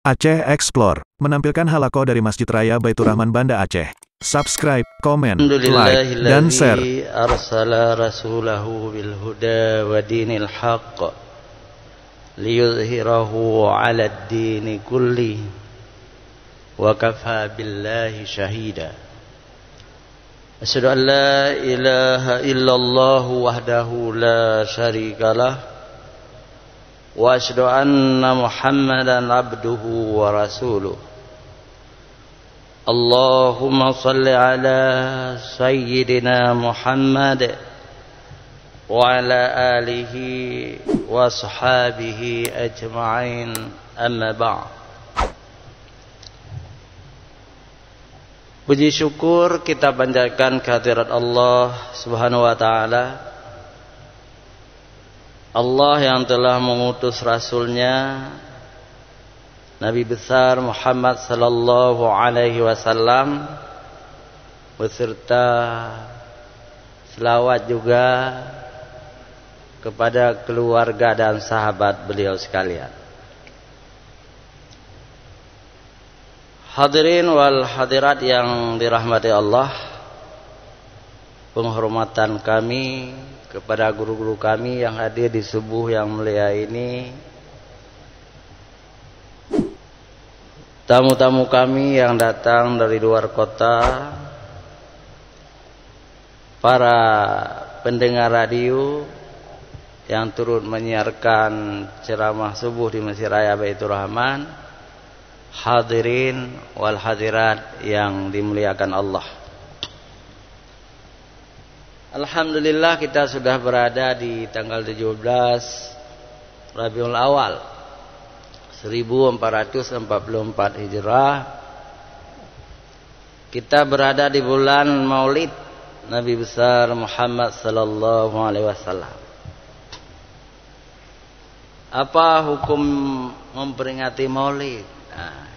Aceh Explore menampilkan halaqah dari Masjid Raya Baitur Rahman Banda Aceh. Subscribe, komen, like, dan share. Arsala rasulahu bil huda wa dinil haqq liyuzhirahu 'ala ad-din kulli wa kafa billahi shahida. Asyhadu an la ilaha illallah wahdahu la syarikalah wa asyhadu anna Muhammadan abduhu wa rasuluh. Allahumma salli ala sayyidina Muhammad wa ala alihi wa ashabihi ajma'in, amma ba'd. Puji syukur kita panjatkan kehadirat Allah Subhanahu wa taala, Allah yang telah mengutus Rasulnya Nabi besar Muhammad sallallahu alaihi wasallam beserta selawat juga kepada keluarga dan sahabat beliau sekalian. Hadirin wal hadirat yang dirahmati Allah, penghormatan kami kepada guru-guru kami yang hadir di subuh yang mulia ini, tamu-tamu kami yang datang dari luar kota, para pendengar radio yang turut menyiarkan ceramah subuh di Masjid Raya Baitur Rahman, hadirin wal hadirat yang dimuliakan Allah. Alhamdulillah kita sudah berada di tanggal 17 Rabiul Awal 1444 Hijrah. Kita berada di bulan Maulid Nabi besar Muhammad sallallahu alaihi wasallam. Apa hukum memperingati Maulid? Nah,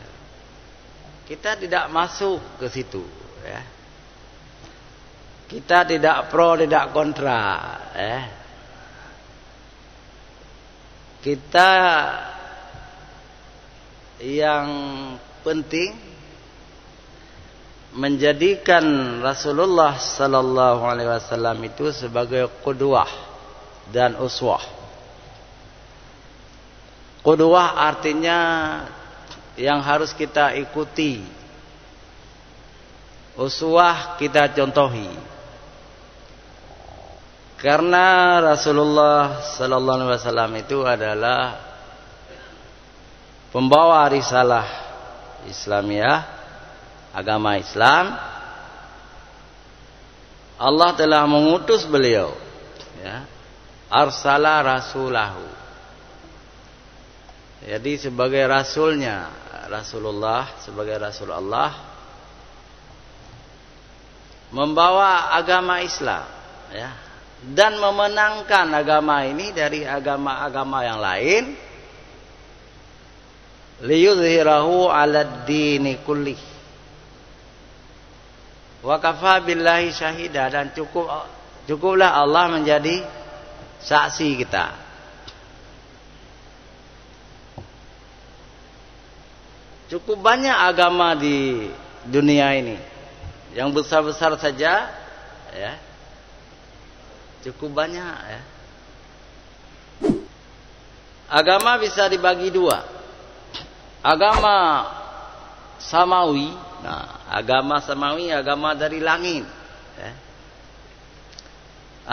kita tidak masuk ke situ, ya. Kita tidak pro, tidak kontra, Kita yang penting menjadikan Rasulullah sallallahu alaihi wasallam itu sebagai qudwah dan uswah. Qudwah artinya yang harus kita ikuti, uswah kita contohi. Karena Rasulullah sallallahu alaihi wasallam itu adalah pembawa risalah Islamiyah, agama Islam. Allah telah mengutus beliau, ya, arsala rasulahu. Jadi sebagai rasulnya Rasulullah, sebagai Rasul Allah, membawa agama Islam, ya, dan memenangkan agama ini dari agama-agama yang lain, liyuzhirahu 'alad dini kulli wa kafa billahi syahida, dan cukuplah Allah menjadi saksi kita. Cukup banyak agama di dunia ini, yang besar-besar saja, ya, cukup banyak, ya. Agama bisa dibagi dua. Agama samawi, agama samawi, agama dari langit, ya.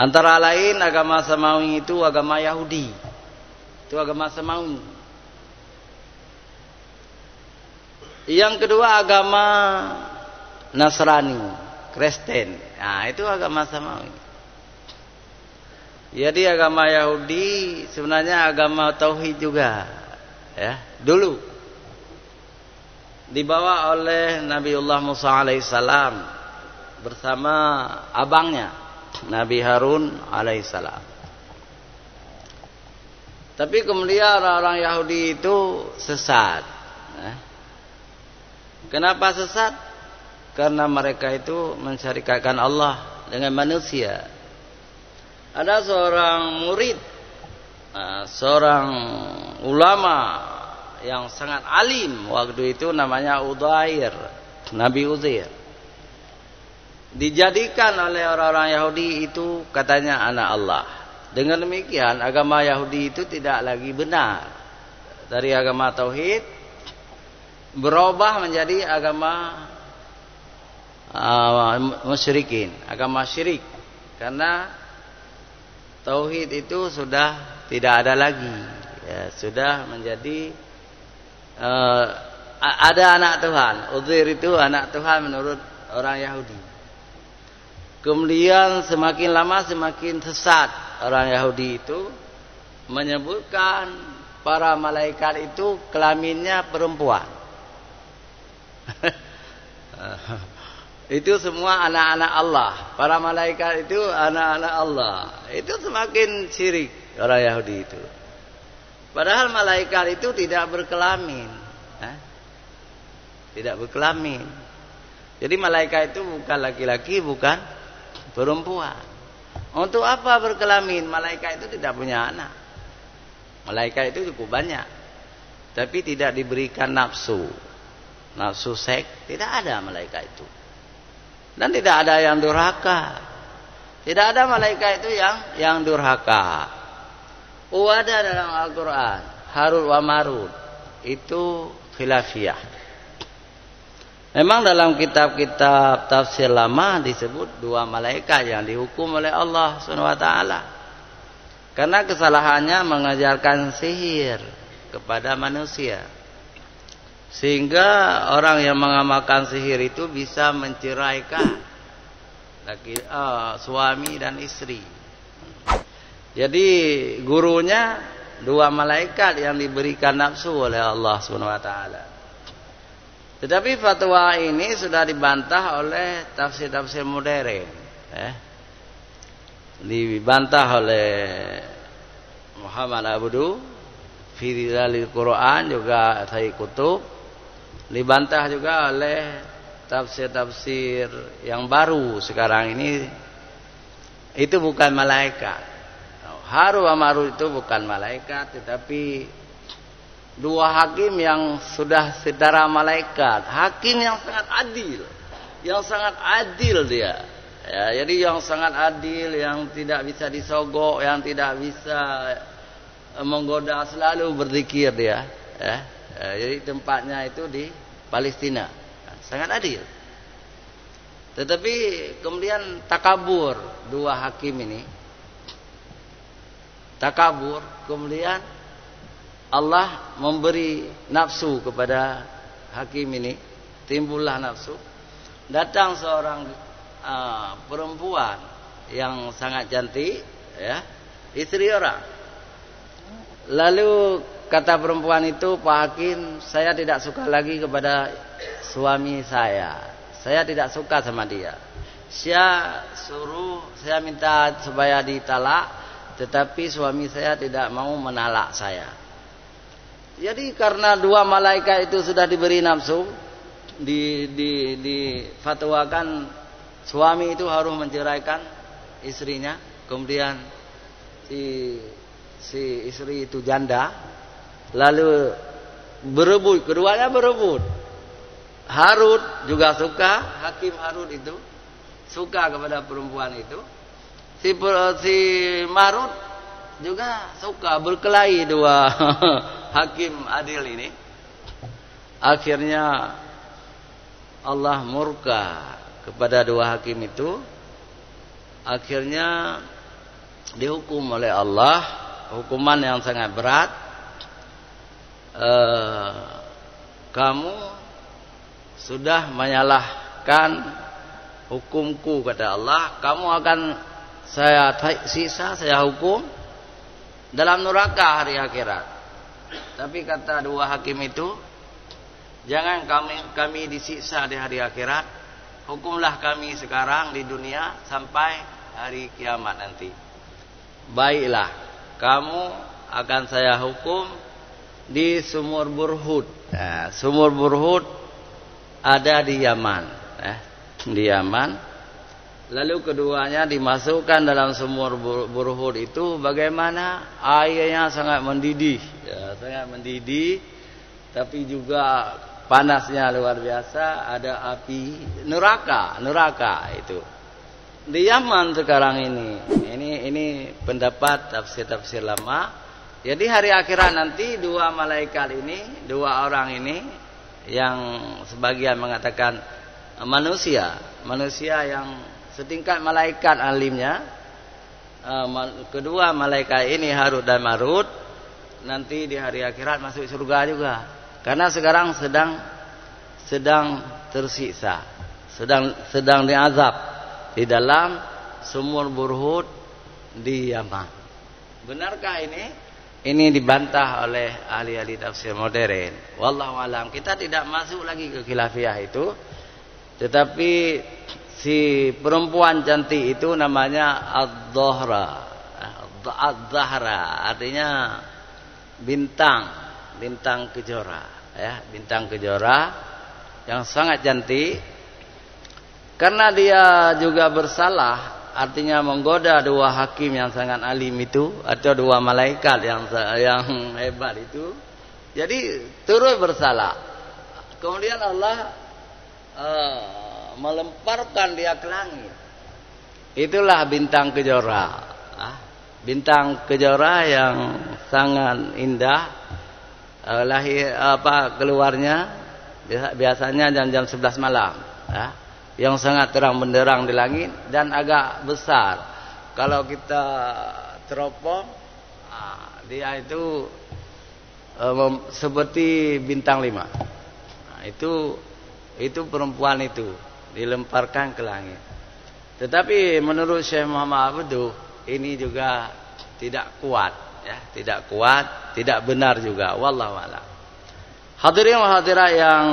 Antara lain agama samawi itu agama Yahudi, itu agama samawi. Yang kedua agama Nasrani, Kristen, itu agama samawi. Jadi agama Yahudi sebenarnya agama tauhid juga, ya. Dulu dibawa oleh Nabiullah Musa alaihissalam bersama abangnya Nabi Harun alaihissalam. Tapi kemudian orang Yahudi itu sesat, ya. Kenapa sesat? Karena mereka itu mensyarikatkan Allah dengan manusia. Ada seorang murid, seorang ulama yang sangat alim waktu itu namanya Udzair, Nabi Uzair. Dijadikan oleh orang-orang Yahudi itu katanya anak Allah. Dengan demikian agama Yahudi itu tidak lagi benar. Dari agama tauhid berubah menjadi agama musyrikin, agama syirik. Karena tauhid itu sudah tidak ada lagi, ya, sudah menjadi ada anak Tuhan. Uzair itu anak Tuhan menurut orang Yahudi. Kemudian semakin lama semakin sesat orang Yahudi itu menyebutkan para malaikat itu kelaminnya perempuan. Itu semua anak-anak Allah. Para malaikat itu anak-anak Allah. Itu semakin syirik orang Yahudi itu. Padahal malaikat itu tidak berkelamin. Tidak berkelamin. Jadi malaikat itu bukan laki-laki, bukan perempuan. Untuk apa berkelamin? Malaikat itu tidak punya anak. Malaikat itu cukup banyak. Tapi tidak diberikan nafsu. Nafsu seks. Tidak ada malaikat itu. Dan tidak ada yang durhaka. Tidak ada malaikat itu yang durhaka. Ada dalam Al-Quran Harut wa Marut itu khilafiyah. Memang dalam kitab-kitab tafsir lama disebut dua malaikat yang dihukum oleh Allah SWT. Karena kesalahannya mengajarkan sihir kepada manusia. Sehingga orang yang mengamalkan sihir itu bisa menceraikan suami dan istri. Jadi gurunya dua malaikat yang diberikan nafsu oleh Allah SWT. Tetapi fatwa ini sudah dibantah oleh tafsir-tafsir modern. Dibantah oleh Muhammad Abdu fi Dhilalil Quran, juga Sayyid Qutb. Dibantah juga oleh tafsir-tafsir yang baru sekarang ini. Itu bukan malaikat. Harut wa Marut itu bukan malaikat, tetapi dua hakim yang sudah setara malaikat. Hakim yang sangat adil. Yang sangat adil dia. Ya, jadi yang sangat adil, yang tidak bisa disogok, yang tidak bisa menggoda, selalu berzikir dia. Jadi tempatnya itu di Palestina. Sangat adil. Tetapi kemudian takabur dua hakim ini. Takabur, kemudian Allah memberi nafsu kepada hakim ini. Timbullah nafsu. Datang seorang perempuan yang sangat cantik, ya, istri orang. Lalu kata perempuan itu, Pak Hakim, saya tidak suka lagi kepada suami saya. Saya tidak suka sama dia. Saya minta supaya ditalak, tetapi suami saya tidak mau menalak saya. Jadi karena dua malaikat itu sudah diberi nafsu, difatwakan suami itu harus menceraikan istrinya. Kemudian si istri itu janda, lalu berebut, keduanya berebut. Harut juga suka, hakim Harut itu suka kepada perempuan itu. Si Marut juga suka, berkelahi dua hakim adil ini. Akhirnya Allah murka kepada dua hakim itu. Akhirnya dihukum oleh Allah hukuman yang sangat berat. Kamu sudah menyalahkan hukumku, kata Allah. Kamu akan saya siksa, saya hukum dalam neraka hari akhirat. Tapi kata dua hakim itu, jangan kami disiksa di hari akhirat, hukumlah kami sekarang di dunia sampai hari kiamat nanti. Baiklah, kamu akan saya hukum di Sumur Burhud. Nah, Sumur Burhud ada di Yaman, di Yaman. Lalu keduanya dimasukkan dalam Sumur Burhud itu, bagaimana airnya sangat mendidih, ya, sangat mendidih. tapi juga panasnya luar biasa. Ada api neraka itu di Yaman sekarang ini pendapat tafsir lama. Jadi hari akhirat nanti dua orang ini yang sebagian mengatakan manusia yang setingkat malaikat alimnya, kedua malaikat ini Harut dan Marut, nanti di hari akhirat masuk surga juga. Karena sekarang sedang tersiksa, sedang diazab di dalam sumur Burhud di Yaman. Benarkah ini? Ini dibantah oleh ahli-ahli tafsir modern. Wallahu alam. Kita tidak masuk lagi ke khilafiyah itu. Tetapi si perempuan cantik itu namanya Az-Zahra. Az-Zahra artinya bintang kejora, ya, bintang kejora yang sangat cantik. Karena dia juga bersalah, artinya menggoda dua hakim yang sangat alim itu, atau dua malaikat yang hebat itu. Jadi terus bersalah. Kemudian Allah melemparkan dia ke langit. Itulah bintang kejora. Bintang kejora yang sangat indah. Keluarnya biasanya jam-jam 11 malam. Yang sangat terang benderang di langit dan agak besar. Kalau kita teropong, dia itu seperti bintang 5. Itu perempuan itu dilemparkan ke langit. Tetapi menurut Syekh Muhammad Abduh, ini juga tidak kuat, ya, tidak benar juga. Wallahu a'lam. Hadirin wa hadirat yang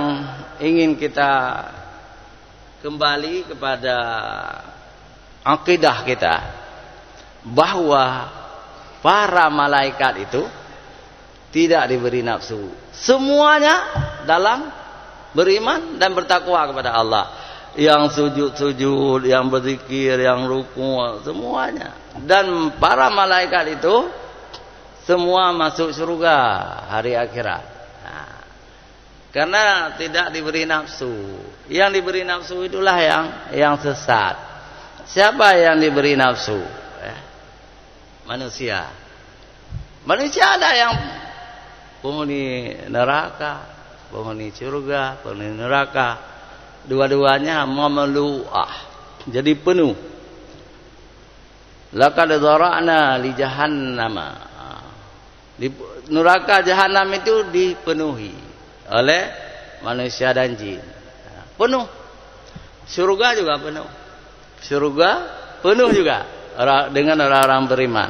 ingin kita kembali kepada akidah kita, bahwa para malaikat itu tidak diberi nafsu. Semuanya dalam beriman dan bertakwa kepada Allah. Yang sujud, yang berzikir, yang ruku, semuanya. Dan para malaikat itu semua masuk surga hari akhirat. Karena tidak diberi nafsu. Yang diberi nafsu itulah yang sesat. Siapa yang diberi nafsu? Manusia. Manusia ada yang penghuni neraka, penghuni surga, penghuni neraka. Dua-duanya mamlu'ah. Jadi penuh. Laqad dzara'na li jahannam. Di neraka jahanam itu dipenuhi oleh manusia dan jin. Penuh. Surga juga penuh. Surga penuh juga dengan orang-orang beriman.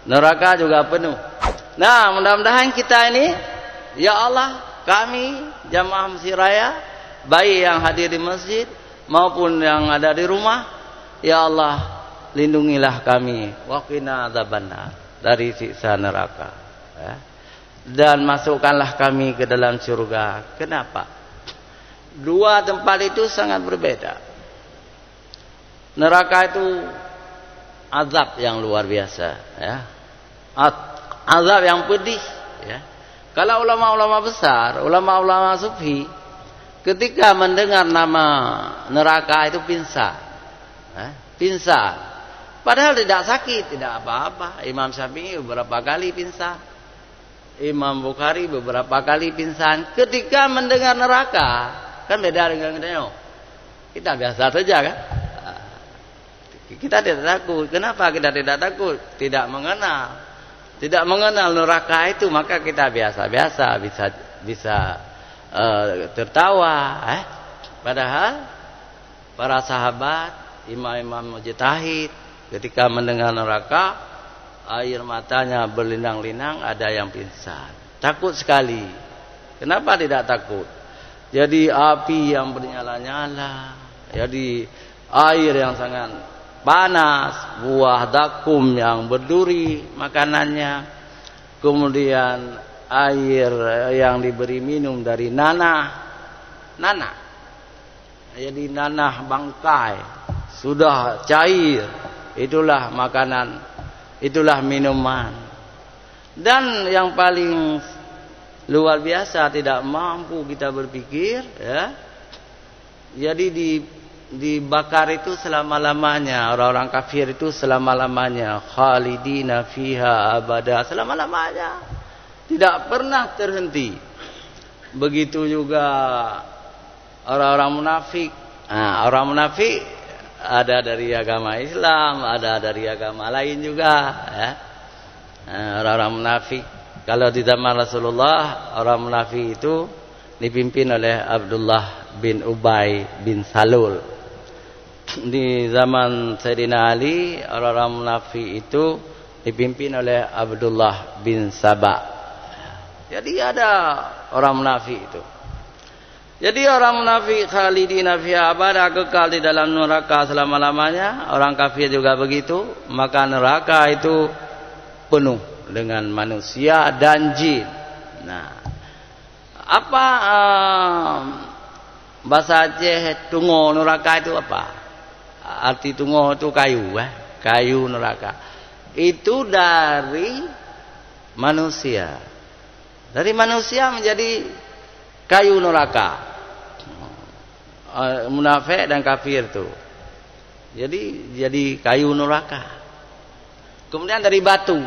Neraka juga penuh. Nah, mudah-mudahan kita ini, ya Allah, kami jamaah Masjid Raya, baik yang hadir di masjid maupun yang ada di rumah, ya Allah, lindungilah kami waqina adzabannar, dari siksa neraka, ya. Dan masukkanlah kami ke dalam surga. Kenapa? Dua tempat itu sangat berbeda. Neraka itu azab yang luar biasa, ya. Azab yang pedih, ya. Kalau ulama-ulama besar, ulama-ulama sufi, ketika mendengar nama neraka itu pingsan. Pingsan. Padahal tidak sakit, tidak apa-apa. Imam Syafi'i beberapa kali pingsan. Imam Bukhari beberapa kali pingsan. Ketika mendengar neraka, kan beda dengan kita. Kita biasa saja kan. Kita tidak takut. Kenapa kita tidak takut? Tidak mengenal neraka itu, maka kita biasa-biasa bisa tertawa. Padahal para sahabat, imam-imam mujtahid, ketika mendengar neraka, air matanya berlinang-linang, ada yang pingsan. Takut sekali. Kenapa tidak takut? Jadi api yang bernyala-nyala, jadi air yang sangat panas, buah dakum yang berduri makanannya, kemudian air yang diberi minum dari nanah. Jadi nanah bangkai sudah cair, itulah makanan, itulah minuman. Dan yang paling luar biasa, tidak mampu kita berpikir, ya. Jadi dibakar itu selama-lamanya, orang-orang kafir itu selama-lamanya, khalidina fiha abada, selama-lamanya, tidak pernah terhenti. Begitu juga orang-orang munafik. Nah, orang munafik ada dari agama Islam, ada dari agama lain juga, ya. Orang-orang munafik, kalau di zaman Rasulullah, orang munafik itu dipimpin oleh Abdullah bin Ubay bin Salul. Di zaman Sayyidina Ali, orang-orang munafik itu dipimpin oleh Abdullah bin Sabah. Jadi ada orang munafik itu. Jadi orang munafik khalidina fiha abada, kekal di dalam neraka selama-lamanya. Orang kafir juga begitu. Maka neraka itu penuh dengan manusia dan jin. Nah, apa bahasa Aceh tungo neraka itu apa? Arti tungo itu kayu, kayu neraka. Itu dari manusia. Dari manusia menjadi kayu neraka. Munafik dan kafir itu. Jadi kayu neraka. Kemudian dari batu.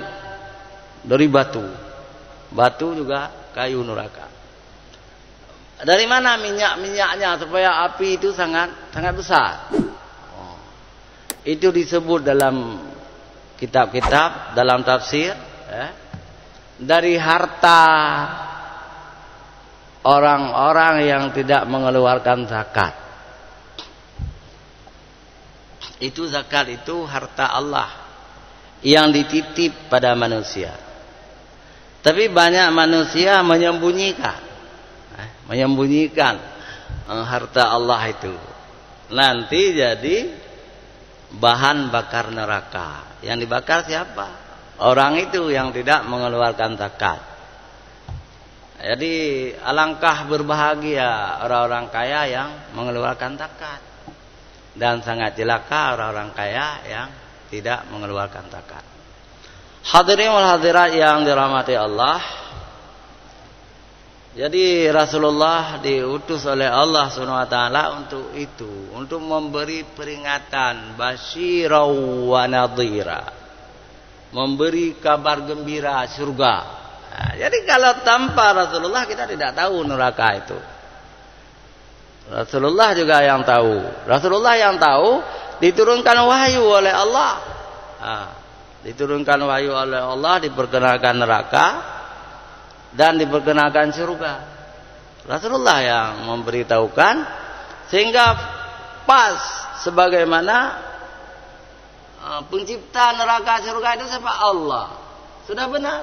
Dari batu. Batu juga kayu neraka. Dari mana minyaknya supaya api itu sangat besar? Itu disebut dalam kitab-kitab, dalam tafsir, dari harta orang-orang yang tidak mengeluarkan zakat. Itu zakat itu harta Allah yang dititip pada manusia. Tapi banyak manusia menyembunyikan harta Allah itu. Nanti jadi bahan bakar neraka. Yang dibakar siapa? Orang itu yang tidak mengeluarkan zakat. Jadi alangkah berbahagia orang-orang kaya yang mengeluarkan zakat, dan sangat celaka orang-orang kaya yang tidak mengeluarkan zakat. Hadirin wal hadirat yang dirahmati Allah. Jadi Rasulullah diutus oleh Allah SWT untuk itu, untuk memberi peringatan, basyira wa nadhira, memberi kabar gembira surga. Nah, jadi kalau tanpa Rasulullah kita tidak tahu neraka itu. Rasulullah juga yang tahu. Rasulullah yang tahu, diturunkan wahyu oleh Allah. Nah, diturunkan wahyu oleh Allah, diperkenalkan neraka dan diperkenalkan surga. Rasulullah yang memberitahukan, sehingga pas sebagaimana pencipta neraka surga itu siapa? Allah. Sudah benar.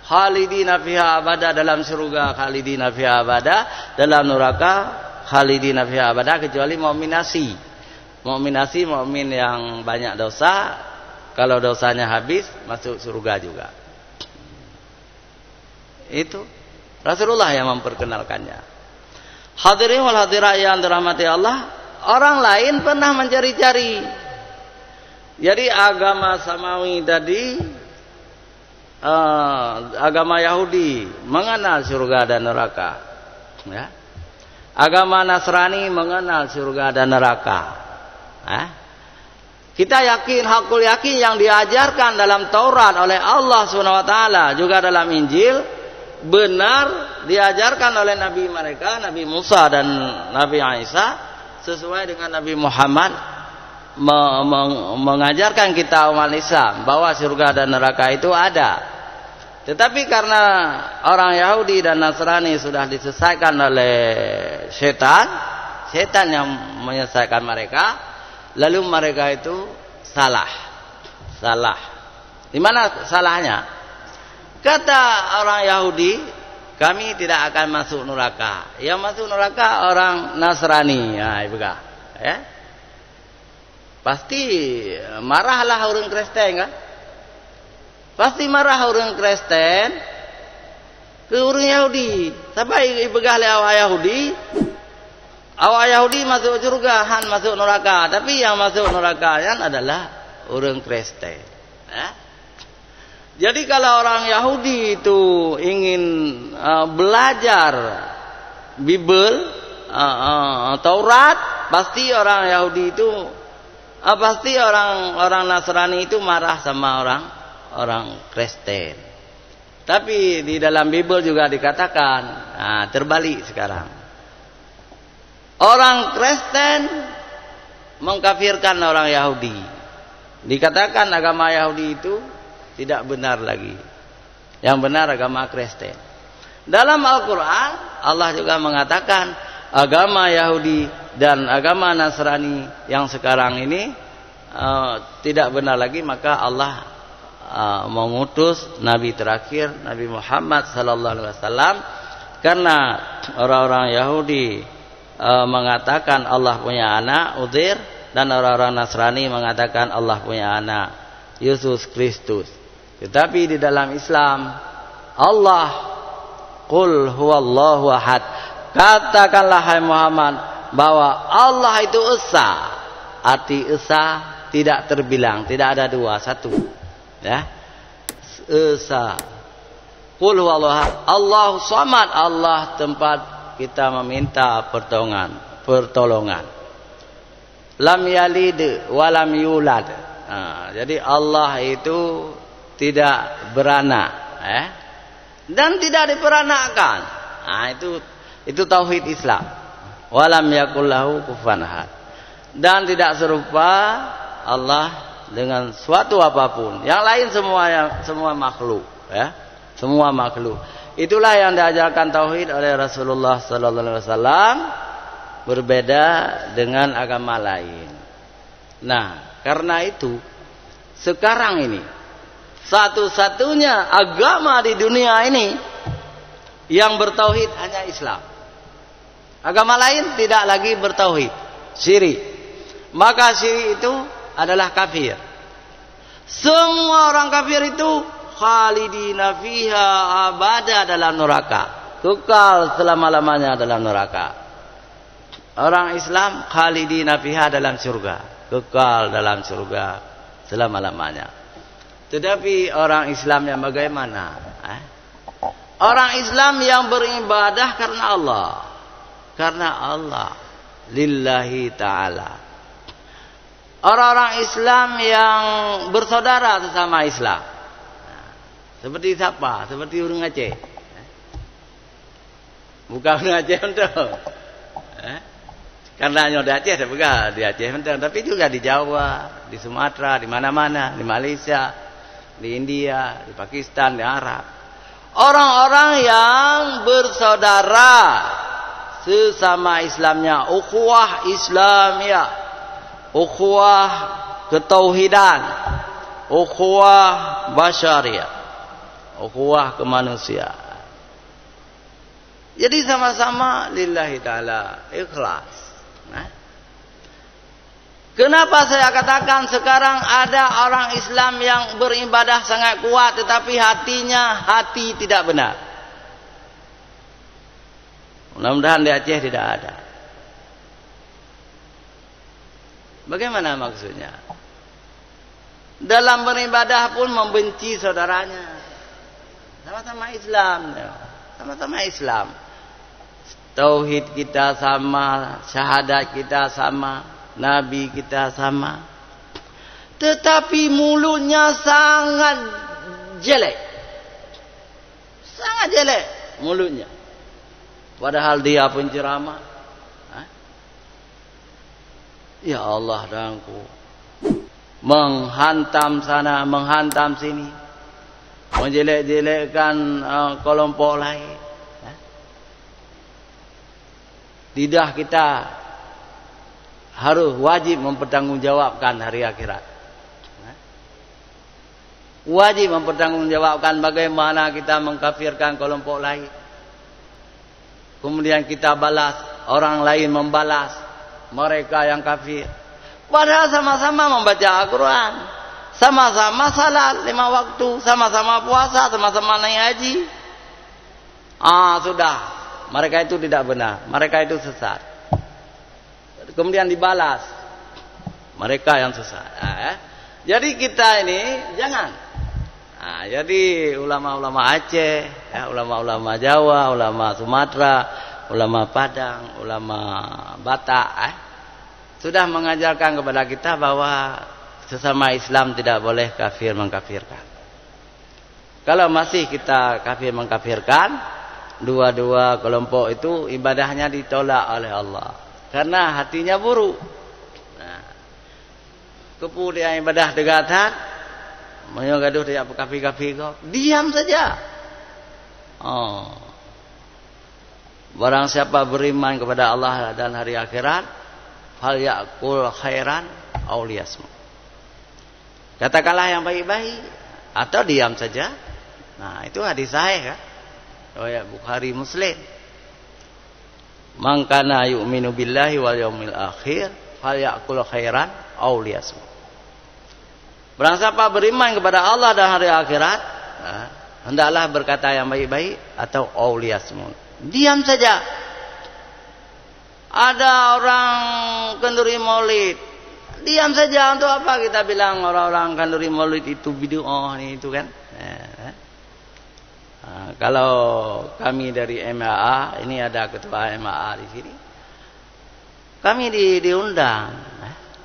Khalidina fiha abada, dalam surga khalidina fiha abada, dalam neraka khalidina fiha abada, kecuali mukminasi. Mukminasi, mukmin yang banyak dosa, kalau dosanya habis masuk surga juga. Itu Rasulullah yang memperkenalkannya. Hadirin wal hadirat yang dirahmati Allah, orang lain pernah mencari-cari. Jadi agama samawi tadi, agama Yahudi mengenal surga dan neraka, ya. Agama Nasrani mengenal surga dan neraka. Kita yakin, hakul yakin yang diajarkan dalam Taurat oleh Allah SWT, juga dalam Injil, benar diajarkan oleh Nabi mereka, Nabi Musa dan Nabi Isa, sesuai dengan Nabi Muhammad mengajarkan kita umat Islam bahwa surga dan neraka itu ada. Tetapi karena orang Yahudi dan Nasrani sudah disesatkan oleh setan yang menyesatkan mereka, lalu mereka itu salah. Di mana salahnya? Kata orang Yahudi, kami tidak akan masuk neraka. Yang masuk neraka orang Nasrani. Ya, ya. Pasti marahlah orang Kristen, kan? Pasti marah orang Kristen ke orang Yahudi. Sampai ibegah le awak Yahudi. Awak Yahudi masuk surga, han masuk neraka. Tapi yang masuk neraka adalah orang Kristen. Jadi kalau orang Yahudi itu ingin belajar Bible, Taurat, pasti orang Yahudi itu pasti orang Nasrani itu marah sama orang Kristen. Tapi di dalam Bible juga dikatakan, terbalik sekarang. Orang Kristen mengkafirkan orang Yahudi. Dikatakan agama Yahudi itu tidak benar lagi. Yang benar agama Kristen. Dalam Al-Quran Allah juga mengatakan agama Yahudi dan agama Nasrani yang sekarang ini tidak benar lagi, maka Allah mengutus Nabi terakhir Nabi Muhammad sallallahu alaihi wasallam, karena orang-orang Yahudi mengatakan Allah punya anak Uzair, dan orang-orang Nasrani mengatakan Allah punya anak Yesus Kristus. Tetapi di dalam Islam Allah, qul huwallahu ahad, katakanlah hai Muhammad bahwa Allah itu esa. Arti esa tidak terbilang, tidak ada dua, satu. Ya. Esa. Qul huwallahu ahad, Allahu samad, Allah tempat kita meminta pertolongan. Lam yalid wa lam yulad. Jadi Allah itu tidak beranak, dan tidak diperanakan. Itu tauhid Islam. Walam yakul lahu kufuwan ahad. Dan tidak serupa Allah dengan suatu apapun. Yang lain semua makhluk, ya. Semua makhluk. Itulah yang diajarkan tauhid oleh Rasulullah sallallahu alaihi wasallam, berbeda dengan agama lain. Nah, karena itu sekarang ini satu-satunya agama di dunia ini yang bertauhid hanya Islam. Agama lain tidak lagi bertauhid, syirik. Maka syirik itu adalah kafir. Semua orang kafir itu khalidina fiha abada dalam neraka, kekal selama-lamanya dalam neraka. Orang Islam khalidina fiha dalam surga, kekal dalam surga selama-lamanya. Tetapi orang Islam yang bagaimana? Orang Islam yang beribadah karena Allah. Karena Allah. Lillahi ta'ala. Orang-orang Islam yang bersaudara sesama Islam. Seperti siapa? Seperti orang Aceh. Bukan orang Aceh untuk. Karena hanya di Aceh, bukan di Aceh untuk. Tapi juga di Jawa, di Sumatera, di mana-mana, di Malaysia, di India, di Pakistan, di Arab. Orang-orang yang bersaudara sesama Islamnya, ukhuwah Islamiyah, ukhuwah ketauhidan, ukhuwah basyariyah, ukhuwah kemanusiaan. Jadi sama-sama lillahi ta'ala, ikhlas. Kenapa saya katakan sekarang ada orang Islam yang beribadah sangat kuat, tetapi hati tidak benar. Mudah-mudahan di Aceh tidak ada. Bagaimana maksudnya? Dalam beribadah pun membenci saudaranya. Sama-sama Islam. Sama-sama Islam. Tauhid kita sama, syahadat kita sama, Nabi kita sama, tetapi mulutnya sangat jelek, sangat jelek mulutnya. Padahal dia penceramah. Ya Allah dangku, menghantam sana, menghantam sini, menjelek-jelekkan kelompok lain. Lidah kita harus wajib mempertanggungjawabkan hari akhirat. Wajib mempertanggungjawabkan bagaimana kita mengkafirkan kelompok lain. Kemudian kita balas, orang lain membalas mereka yang kafir. Padahal sama-sama membaca Al-Quran, sama-sama salat 5 waktu, sama-sama puasa, sama-sama naik haji. Sudah, mereka itu tidak benar, mereka itu sesat. Kemudian dibalas, mereka yang sesat. Jadi kita ini jangan Nah, jadi ulama-ulama Aceh, ya, ulama-ulama Jawa, ulama Sumatera, ulama Padang, ulama Batak, sudah mengajarkan kepada kita bahwa sesama Islam tidak boleh kafir mengkafirkan. Kalau masih kita kafir mengkafirkan, dua-dua kelompok itu ibadahnya ditolak oleh Allah karena hatinya buruk. Nah, kepu dia ibadah degatan, menyogaduh dia kafi-kafi kau, diam saja. Oh. Barang siapa beriman kepada Allah dan hari akhirat, fal yaqul khairan aw liyasmut. Katakanlah yang baik-baik atau diam saja. Nah, itu hadis sahih kan? Riwayat Bukhari Muslim. Man kana yu'minu billahi wal yaumil akhir fal yaqul khairan aw liyasmut. Barang siapa beriman kepada Allah dan hari akhirat, hendaklah berkata yang baik-baik atau aw liyasmut. Diam saja. Ada orang kenduri maulid, diam saja. Untuk apa kita bilang orang-orang kenduri maulid itu bid'ah itu kan? Kalau kami dari MAA, ini ada ketua MAA di sini, kami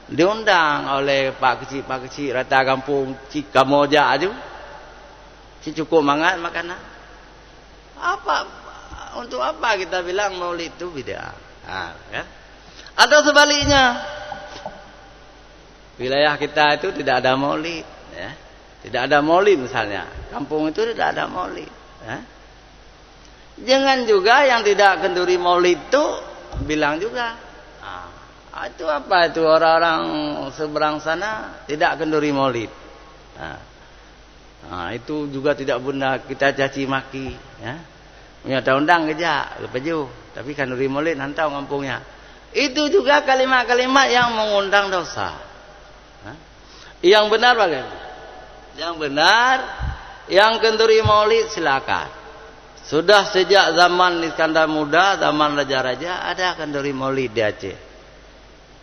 diundang oleh Pak Kecil rata kampung Cikamoja itu, cukup mangat makanan. Untuk apa kita bilang maulid itu bid'ah? Ya? Atau sebaliknya, wilayah kita itu tidak ada maulid, ya? Tidak ada maulid misalnya, kampung itu tidak ada maulid. Ya? Jangan juga yang tidak kenduri maulid itu bilang juga, itu apa itu orang-orang seberang sana tidak kenduri maulid. Itu juga tidak benar, kita caci maki. Ya? Punya undang kerja, kepeju, tapi kenduri maulid hantau kampungnya. Itu juga kalimat-kalimat yang mengundang dosa. Yang benar bagaimana? Yang benar, yang kenduri maulid silakan. Sudah sejak zaman Iskandar Muda, zaman raja-raja ada kenduri maulid di Aceh.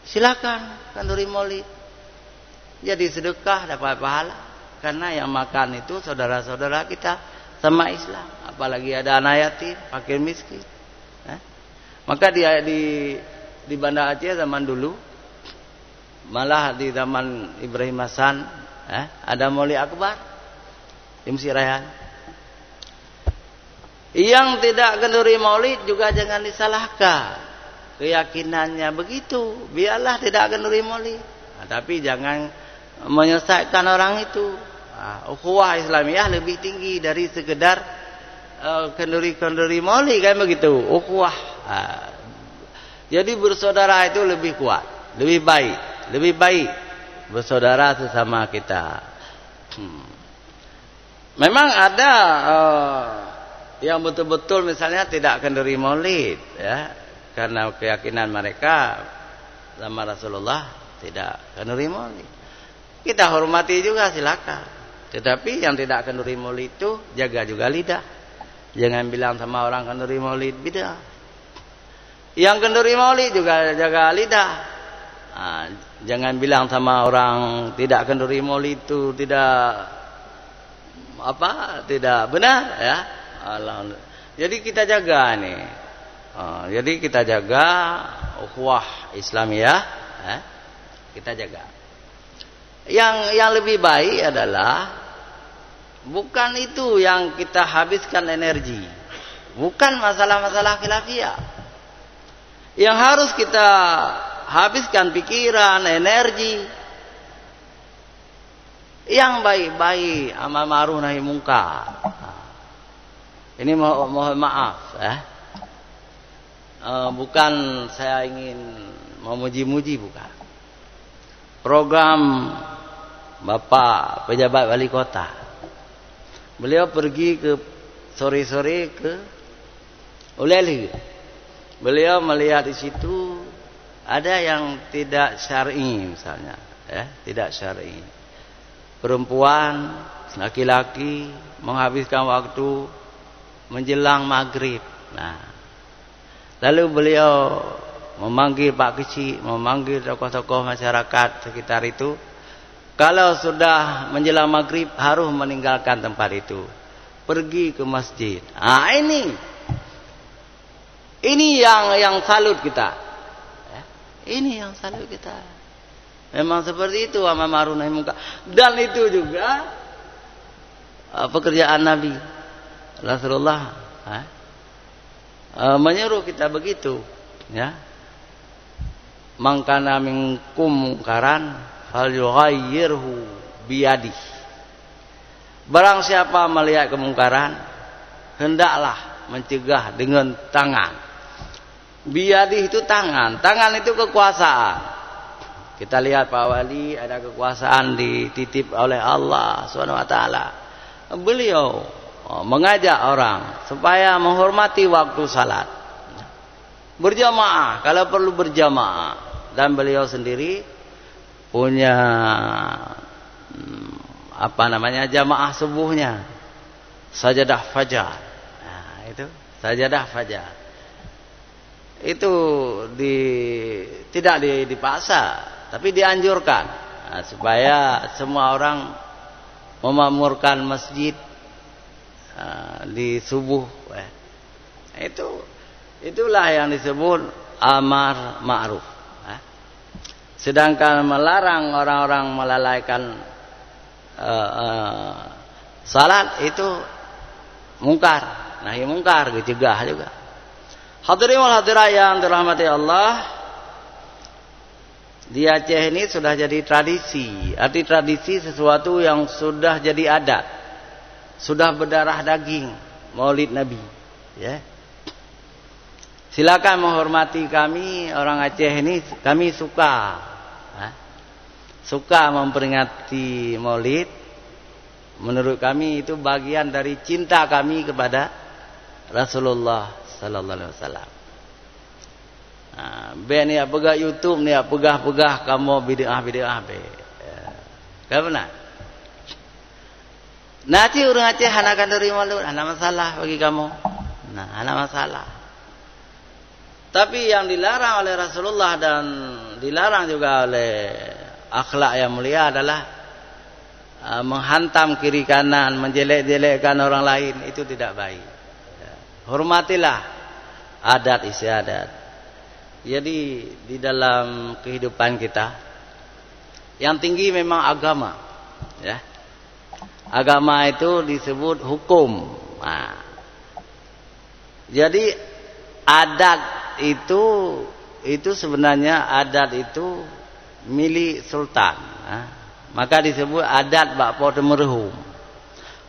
Silakan kenduri maulid. Jadi sedekah dapat pahala, karena yang makan itu saudara-saudara kita sama Islam. Apalagi ada anak yatim, fakir miskin. Maka di Banda Aceh zaman dulu, malah di zaman Ibrahim Hasan, ada maulid akbar di Mesir Raya. Yang tidak kenduri maulid juga jangan disalahkan, keyakinannya begitu, biarlah tidak kenduri maulid. Tapi jangan menyesatkan orang itu. Ukhuwah Islamiyah lebih tinggi dari sekedar kenduri-kenduri maulid, kan begitu. Ukhuwah. Jadi bersaudara itu lebih kuat, lebih baik bersaudara sesama kita. Memang ada yang betul-betul misalnya tidak kenduri maulid, ya, karena keyakinan mereka sama Rasulullah tidak kenduri maulid. Kita hormati juga, silakan. Tetapi yang tidak kenduri maulid itu jaga juga lidah. Jangan bilang sama orang kenduri maulid bid'ah. Yang kenduri maulid juga jaga lidah. Jangan bilang sama orang tidak kenduri maulid itu tidak benar, ya. Jadi kita jaga nih. Jadi kita jaga ukhuwah Islamiyah, kita jaga. Yang lebih baik adalah bukan itu yang kita habiskan energi, bukan masalah-masalah khilafiyah. Yang harus kita habiskan pikiran, energi yang baik-baik, amar ma'ruf nahi mungkar. Ini mohon maaf, bukan saya ingin memuji-muji, bukan. Program Bapak pejabat wali kota, beliau pergi ke sore-sore ke Uleli. Beliau melihat di situ ada yang tidak syar'i misalnya, tidak syar'i. Perempuan, laki-laki menghabiskan waktu menjelang maghrib. Nah, lalu beliau memanggil Pak Kecil, memanggil tokoh-tokoh masyarakat sekitar itu, Kalau sudah menjelang maghrib harus meninggalkan tempat itu, pergi ke masjid. Ini yang salut kita. Ini yang salut kita. Memang seperti itu amar ma'ruf nahi munkar. Dan itu juga pekerjaan Nabi Rasulullah menyuruh kita begitu, ya. Man kana minkum munkaran falyughayyirhu biyadihi. Barang siapa melihat kemungkaran, hendaklah mencegah dengan tangan. Biyadihi itu tangan. Tangan itu kekuasaan. Kita lihat Pak Wali ada kekuasaan dititip oleh Allah Subhanahu wa taala. Beliau mengajak orang supaya menghormati waktu salat. Berjamaah, kalau perlu berjamaah. Dan beliau sendiri punya jamaah subuhnya, sajadah fajar. Nah, itu sajadah fajar. Itu tidak dipaksa, tapi dianjurkan, supaya semua orang memakmurkan masjid di subuh. Itulah yang disebut amar ma'ruf. Sedangkan melarang orang-orang melalaikan salat itu mungkar, nahi mungkar, dicegah juga. Hadirin wal hadirat yang dirahmati Allah, di Aceh ini sudah jadi tradisi. Arti tradisi sesuatu yang sudah jadi adat, sudah berdarah daging, Maulid Nabi, ya. Silakan menghormati kami orang Aceh ini, kami suka memperingati Maulid. Menurut kami itu bagian dari cinta kami kepada Rasulullah sallallahu alaihi wasallam. Ben ni pegah YouTube ni pegah kamu bid'ah be. Kan benar? Nanti orang Aceh hanakan dari Maulid, hana masalah bagi kamu. Nah, hana masalah. Tapi yang dilarang oleh Rasulullah dan dilarang juga oleh akhlak yang mulia adalah menghantam kiri kanan, menjelek-jelekkan orang lain. Itu tidak baik. Hormatilah adat istiadat. Jadi di dalam kehidupan kita yang tinggi memang agama, ya. Agama itu disebut hukum. Jadi adat itu sebenarnya adat itu milik sultan. Maka disebut adat bak Potemerhum.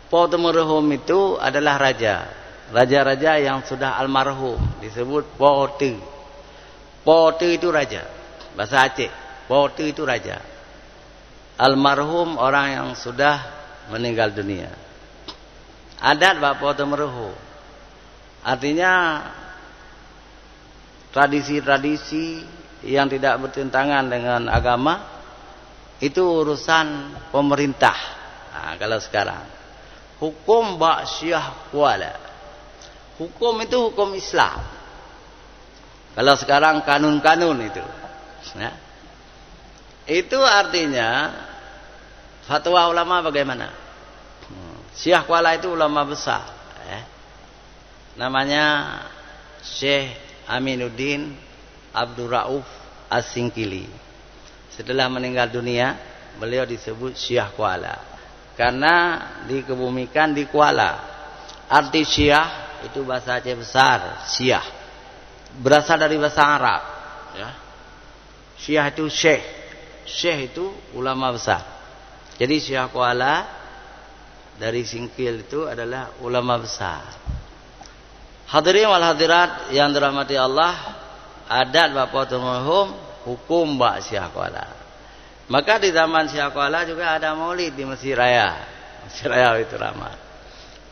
Potemerhum itu adalah raja. Raja-raja yang sudah almarhum disebut Pote. Pote itu raja. Bahasa Aceh. Pote itu raja. Almarhum orang yang sudah meninggal dunia. Adat bak Potemerhum. Artinya tradisi-tradisi yang tidak bertentangan dengan agama itu urusan pemerintah. Kalau sekarang hukum bak Syah Kuala, hukum itu hukum Islam. Kalau sekarang kanun-kanun itu, ya. Itu artinya fatwa ulama bagaimana? Syah Kuala itu ulama besar, namanya Syekh Aminuddin Abdul Rauf As-Singkili. Setelah meninggal dunia, beliau disebut Syekh Kuala karena dikebumikan di Kuala. Arti Syiah itu bahasa Aceh besar, Syiah. Berasal dari bahasa Arab, ya. Syiah itu syekh. Syekh itu ulama besar. Jadi Syekh Kuala dari Singkil itu adalah ulama besar. Hadirin wal hadirat yang dirahmati Allah, adat Bapak Tumahum, hukum Mbak Syekh Kuala. Maka di zaman Syekh Kuala juga ada maulid di Mesir Raya. Mesir Raya itu ramai.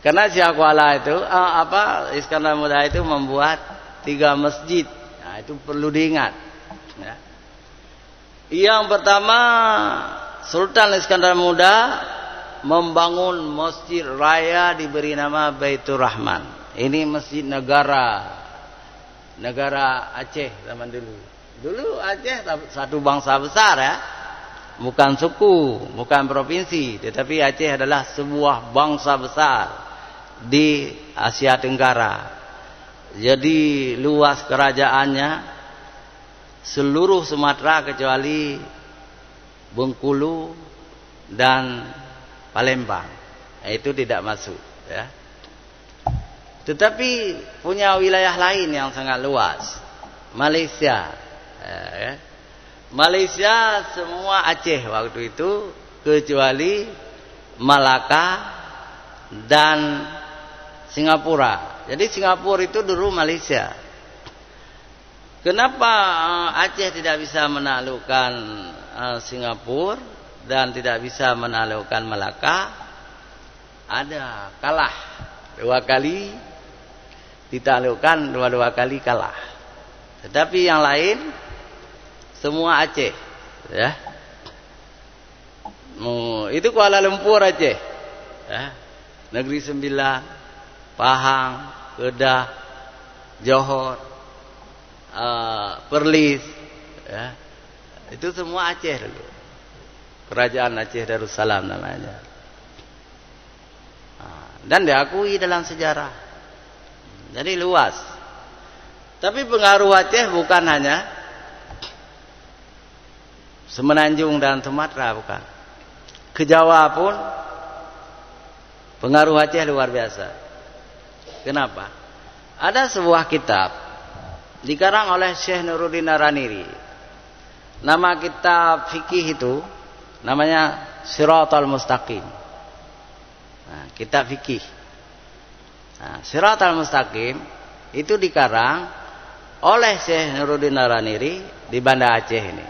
Karena Syekh Kuala itu Iskandar Muda itu membuat 3 masjid. Nah, itu perlu diingat. Ya. Yang pertama, Sultan Iskandar Muda membangun masjid raya diberi nama Baitur Rahman. Ini masjid negara Aceh zaman dulu. Dulu Aceh satu bangsa besar, ya. bukan suku, bukan provinsi, tetapi Aceh adalah sebuah bangsa besar di Asia Tenggara. Jadi luas kerajaannya seluruh Sumatera kecuali Bengkulu dan Palembang. Itu tidak masuk, ya. Tetapi punya wilayah lain yang sangat luas. Malaysia, ya. Malaysia semua Aceh waktu itu kecuali Malaka dan Singapura. Jadi Singapura itu dulu Malaysia. Kenapa Aceh tidak bisa menaklukkan Singapura dan tidak bisa menaklukkan Malaka? Ada kalah 2 kali, ditaklukkan 2 kali kalah. Tetapi yang lain semua Aceh, ya. Itu Kuala Lumpur Aceh, ya. Negeri Sembilan, Pahang, Kedah, Johor, Perlis, ya. Itu semua Aceh dulu. Kerajaan Aceh Darussalam namanya. Dan diakui dalam sejarah. Jadi luas. Tapi pengaruh Aceh bukan hanya Semenanjung dan Sumatera, bukan. Ke Jawa pun pengaruh Aceh luar biasa. Kenapa? Ada sebuah kitab dikarang oleh Syekh Nuruddin Naraniri. Nama kitab fikih itu namanya Siratal Mustaqim. Nah, kitab fikih. Nah, Siratal Mustaqim itu dikarang oleh Syekh Nuruddin Naraniri di Banda Aceh ini.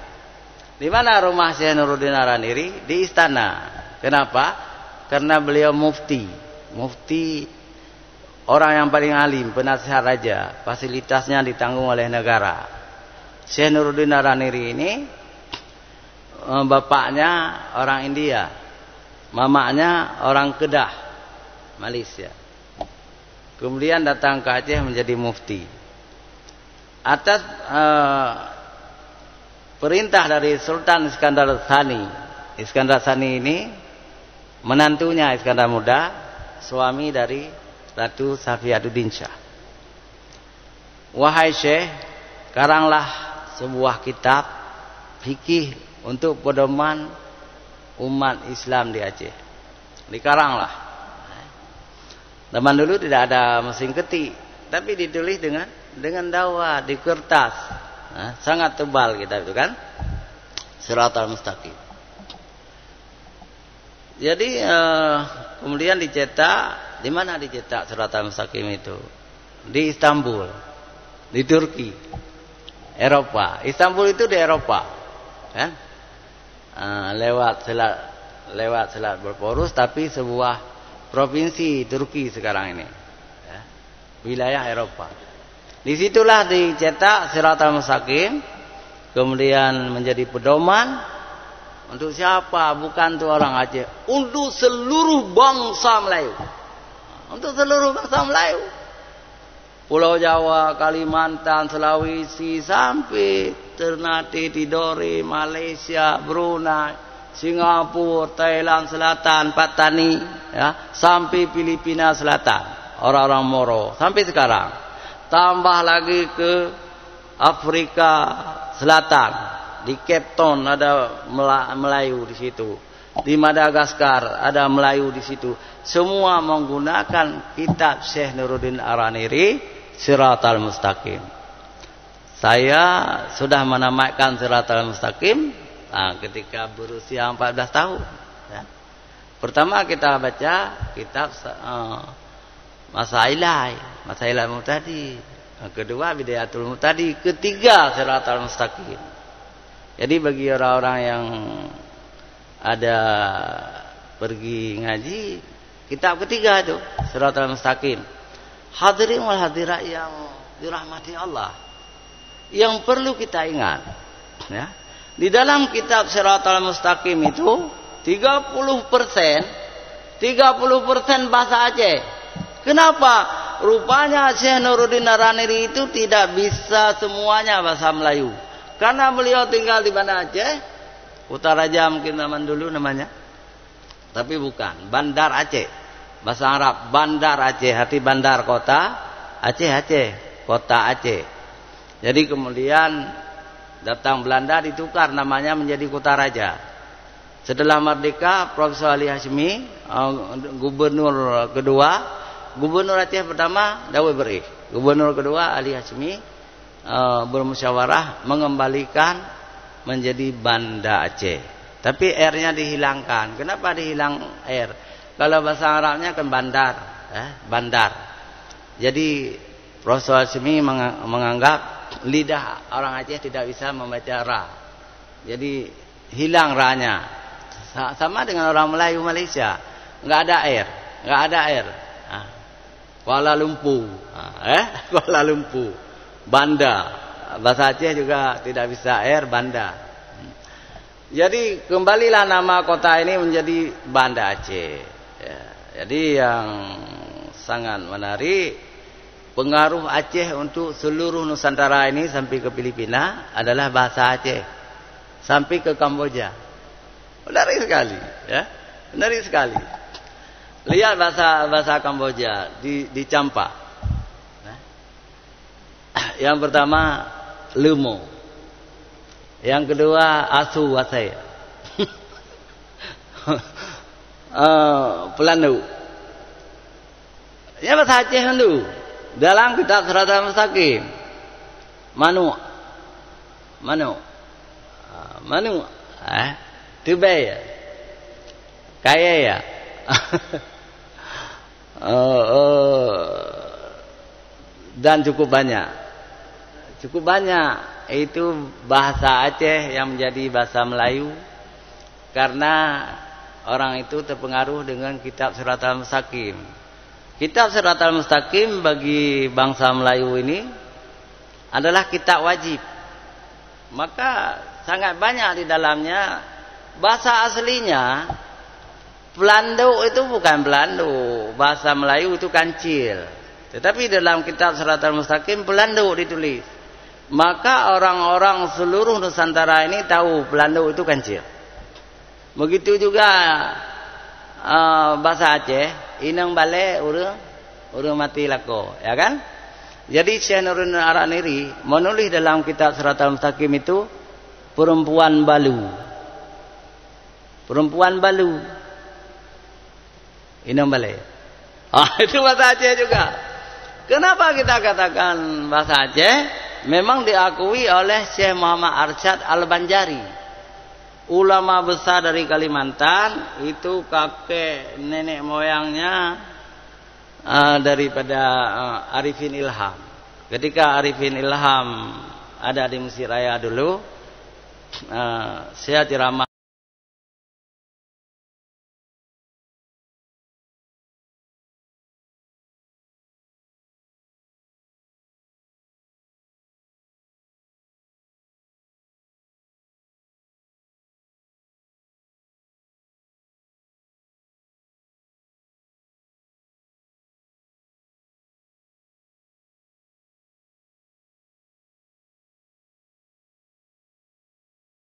Di mana rumah Syekh Nuruddin Naraniri? Di istana. Kenapa? Karena beliau mufti. Mufti orang yang paling alim, penasihat raja. Fasilitasnya ditanggung oleh negara. Syekh Nuruddin Naraniri ini bapaknya orang India, mamanya orang Kedah, Malaysia. Kemudian datang ke Aceh menjadi mufti. Atas perintah dari Sultan Iskandar Tsani. Iskandar Tsani ini menantunya Iskandar Muda, suami dari Ratu Safiatuddin Shah. Wahai Syekh, karanglah sebuah kitab fikih untuk pedoman umat Islam di Aceh. Dikaranglah. Zaman dulu tidak ada mesin ketik, tapi ditulis dengan dawa di kertas. Nah, sangat tebal kitab itu kan, Siratal Mustaqim. Jadi kemudian dicetak. Di mana dicetak Siratal Mustaqim itu? Di Istanbul, di Turki, Eropa. Istanbul itu di Eropa, kan? Lewat selat Bosporus, tapi sebuah provinsi Turki sekarang ini, ya, wilayah Eropa. Disitulah dicetak Siratal Mustaqim, kemudian menjadi pedoman untuk siapa? Bukan untuk orang Aceh, untuk seluruh bangsa Melayu. Untuk seluruh bangsa Melayu. Pulau Jawa, Kalimantan, Sulawesi, sampai Ternate, Tidore, Malaysia, Brunei, Singapura, Thailand Selatan, Patani, ya, sampai Filipina Selatan, orang-orang Moro, sampai sekarang. Tambah lagi ke Afrika Selatan, di Cape Town ada Melayu di situ, di Madagaskar ada Melayu di situ. Semua menggunakan kitab Syekh Nuruddin Naraniri, Siratal Mustaqim. Saya sudah menamatkan Siratal Mustaqim ketika berusia 14 tahun. Ya. Pertama kita baca kitab Masailah Mu'tadi. Kedua Bidayatul Mu'tadi. Ketiga Siratal Mustaqim. Jadi bagi orang-orang yang ada pergi ngaji, kitab ketiga itu Siratal Mustaqim. Hadirin wal hadirat yang dirahmati Allah, yang perlu kita ingat, ya, di dalam kitab Siratal Mustaqim itu 30% bahasa Aceh. Kenapa? Rupanya Syekh Nuruddin Naraniri itu tidak bisa semuanya bahasa Melayu. Karena beliau tinggal di Banda Aceh, Kutaraja mungkin zaman dulu namanya. Tapi bukan, Bandar Aceh. Bahasa Arab Bandar Aceh, arti bandar kota Aceh, kota Aceh. Jadi kemudian datang Belanda ditukar namanya menjadi Kutaraja. Setelah merdeka, Profesor Ali Hashimi, gubernur kedua, gubernur Aceh pertama Dawe Berih, gubernur kedua Ali Hashimi bermusyawarah mengembalikan menjadi Banda Aceh. Tapi R-nya dihilangkan. Kenapa dihilang R? Kalau bahasa Arabnya kan bandar, bandar. Jadi Profesor Hashimi menganggap lidah orang Aceh tidak bisa membaca ra. Jadi hilang ra-nya. Sama dengan orang Melayu Malaysia, nggak ada R, nggak ada R. Kuala Lumpur, Kuala Lumpur, Banda. Bahasa Aceh juga tidak bisa R, Banda. Jadi kembalilah nama kota ini menjadi Banda Aceh. Ya, jadi yang sangat menarik, pengaruh Aceh untuk seluruh Nusantara ini sampai ke Filipina adalah bahasa Aceh, sampai ke Kamboja. Menarik sekali, ya, menarik sekali. Lihat bahasa Kamboja di Champa. Yang pertama Lemo, yang kedua Asu Wasai, Pelandu. Ya bahasa Aceh dulu. Dalam kitab Siratal Mustaqim, Manu, Tubay ya, Kaya ya, dan cukup banyak itu bahasa Aceh yang menjadi bahasa Melayu karena orang itu terpengaruh dengan kitab Siratal Mustaqim. Kitab Siratal Mustaqim bagi bangsa Melayu ini adalah kitab wajib. Maka sangat banyak di dalamnya bahasa aslinya. Pelandu itu bukan Pelandu, bahasa Melayu itu kancil. Tetapi dalam kitab Siratal Mustaqim Pelandu ditulis. Maka orang-orang seluruh Nusantara ini tahu Pelandu itu kancil. Begitu juga bahasa Aceh, Inang bale urang mati lako, ya kan? Jadi Syekh Nuruddin Araniri menulis dalam kitab Siratal Mustaqim itu perempuan balu. Perempuan balu. Inang bale. Itu bahasa Aceh juga. Kenapa kita katakan bahasa Aceh? Memang diakui oleh Syekh Muhammad Arsyad Al-Banjari. Ulama besar dari Kalimantan, itu kakek nenek moyangnya daripada Arifin Ilham. Ketika Arifin Ilham ada di Mesir Raya dulu, saya ceramah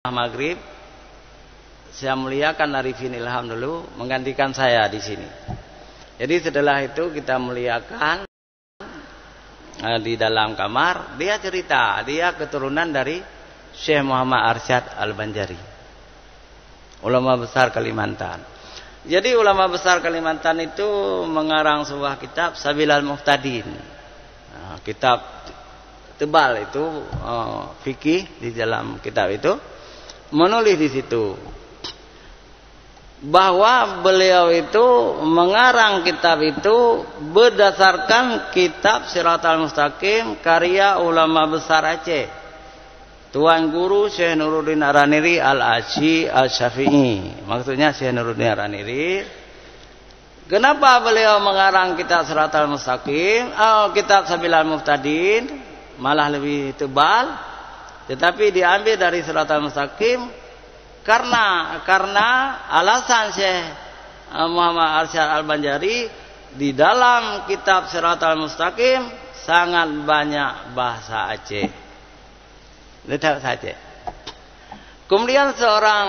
maghrib, saya muliakan Arifin Ilham dulu, menggantikan saya di sini. Jadi setelah itu kita muliakan di dalam kamar, dia cerita, dia keturunan dari Syekh Muhammad Arsyad Al-Banjari, ulama besar Kalimantan. Jadi ulama besar Kalimantan itu mengarang sebuah kitab Sabilal Muhtadin, kitab tebal itu, fikih di dalam kitab itu. Menulis di situ bahwa beliau itu mengarang kitab itu berdasarkan kitab Siratal Mustaqim karya ulama besar Aceh, Tuan Guru Syekh Nuruddin Araniri Al-Asy Al-Syafi'i. Maksudnya Syekh Nuruddin Araniri, kenapa beliau mengarang kitab Siratal Mustaqim, kitab Sabilal Muhtadin malah lebih tebal, tetapi diambil dari Siratal Mustaqim karena alasan Syekh Muhammad Arsyad Al-Banjari, di dalam kitab Siratal Mustaqim sangat banyak bahasa Aceh. Lihat saja. Kemudian seorang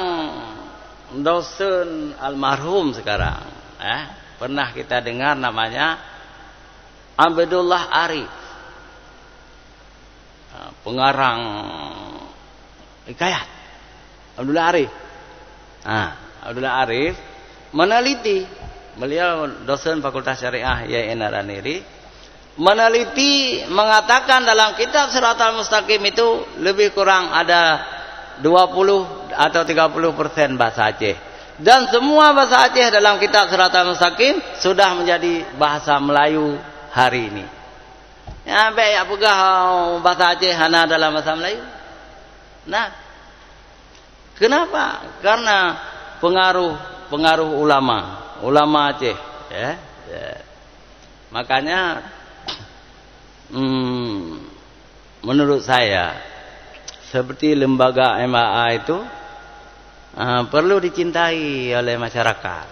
dosen almarhum sekarang, pernah kita dengar namanya Abdullah Arif, pengarang hikayat. Abdullah Arif. Abdullah Arif meneliti, beliau dosen Fakultas Syariah YAIN Araniri, meneliti mengatakan dalam kitab Shiratal Mustaqim itu lebih kurang ada 20 atau 30% bahasa Aceh. Dan semua bahasa Aceh dalam kitab Shiratal Mustaqim sudah menjadi bahasa Melayu hari ini. Ya, baik apakah bahasa Aceh hanya dalam bahasa Melayu? Nah, kenapa? Karena pengaruh ulama Aceh, ya. Makanya menurut saya seperti lembaga MAA itu perlu dicintai oleh masyarakat.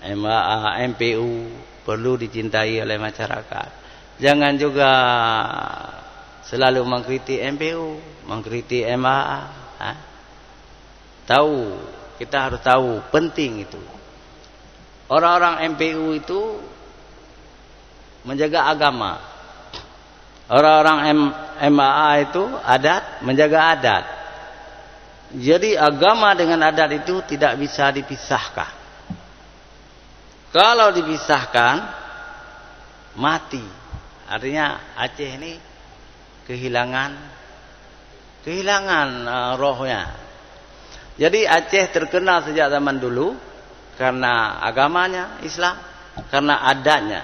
MAA, MPU perlu dicintai oleh masyarakat. Jangan juga selalu mengkritik MPU, mengkritik MAA. Kita harus tahu penting itu. Orang-orang MPU itu menjaga agama. Orang-orang MAA itu menjaga adat. Jadi agama dengan adat itu tidak bisa dipisahkan. Kalau dipisahkan, mati. Artinya Aceh ini kehilangan rohnya. Jadi Aceh terkenal sejak zaman dulu karena agamanya Islam, karena adatnya.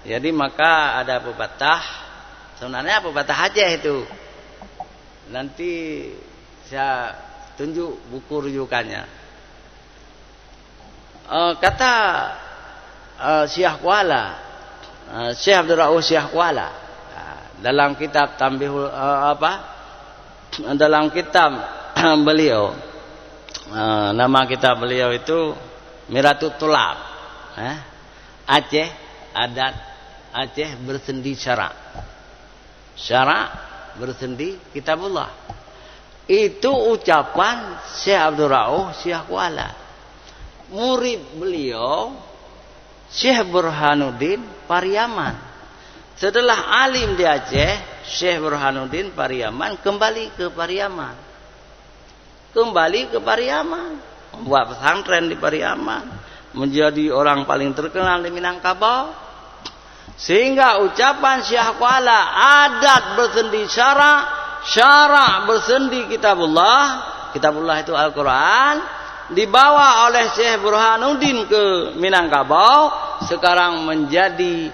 Jadi maka ada pepatah, sebenarnya pepatah Aceh itu. Nanti saya tunjuk buku rujukannya. Kata Syekh Kuala, Syekh Abdul Rauf Syekh Kuala, dalam kitab dalam kitab beliau, nama kitab beliau itu Miratut Tulab, Aceh, adat Aceh bersendi syarak, bersendi kitabullah. Itu ucapan Syekh Abdul Rauf Syekh Kuala. Murid beliau Syekh Burhanuddin Pariaman. Setelah alim di Aceh, Syekh Burhanuddin Pariaman kembali ke Pariaman. Membuat pesantren di Pariaman, menjadi orang paling terkenal di Minangkabau. Sehingga ucapan Syekh Kuala, adat bersendi syarak bersendi kitabullah itu Al-Quran, dibawa oleh Syekh Burhanuddin ke Minangkabau, sekarang menjadi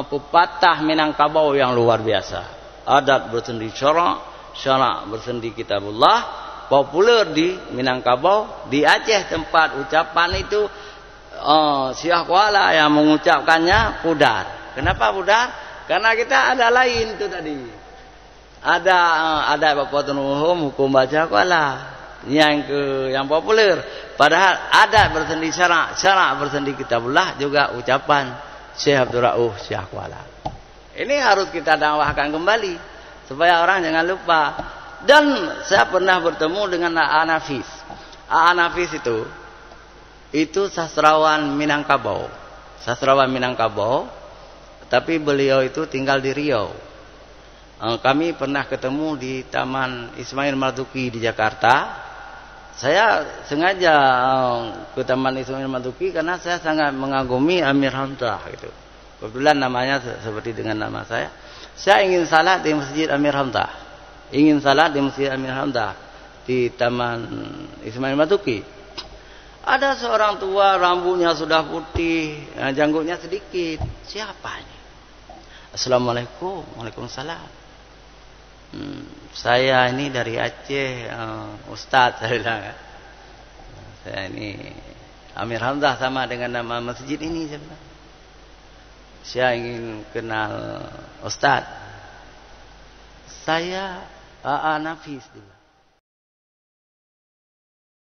pepatah Minangkabau yang luar biasa. Adat bersendi syarak bersendi kitabullah, populer di Minangkabau. Di Aceh tempat ucapan itu Syekh Kuala yang mengucapkannya pudar. Kenapa pudar? Karena kita ada lain itu tadi. Ada Bapak Tunuhum hukum baca Kuala yang populer. Padahal adat bersendi syarak bersendi kitabullah juga ucapan Syekh Abdul Rauf Syekh Kuala. Ini harus kita dakwahkan kembali supaya orang jangan lupa. Dan saya pernah bertemu dengan Nafis. Nafis itu sastrawan Minangkabau. Tapi beliau itu tinggal di Riau. Kami pernah ketemu di Taman Ismail Marzuki di Jakarta. Saya sengaja ke Taman Ismail Marzuki karena saya sangat mengagumi Amir Hamzah gitu. Kebetulan namanya seperti dengan nama saya. Saya ingin salat di Masjid Amir Hamzah. Di Taman Ismail Marzuki. Ada seorang tua, rambutnya sudah putih, janggutnya sedikit. Siapa ini? Assalamualaikum. Waalaikumsalam. Saya ini dari Aceh, Ustadz, saya bilang. Saya ini Amir Hamzah sama dengan nama masjid ini, saya bilang. Saya ingin kenal Ustadz. Saya Nafis.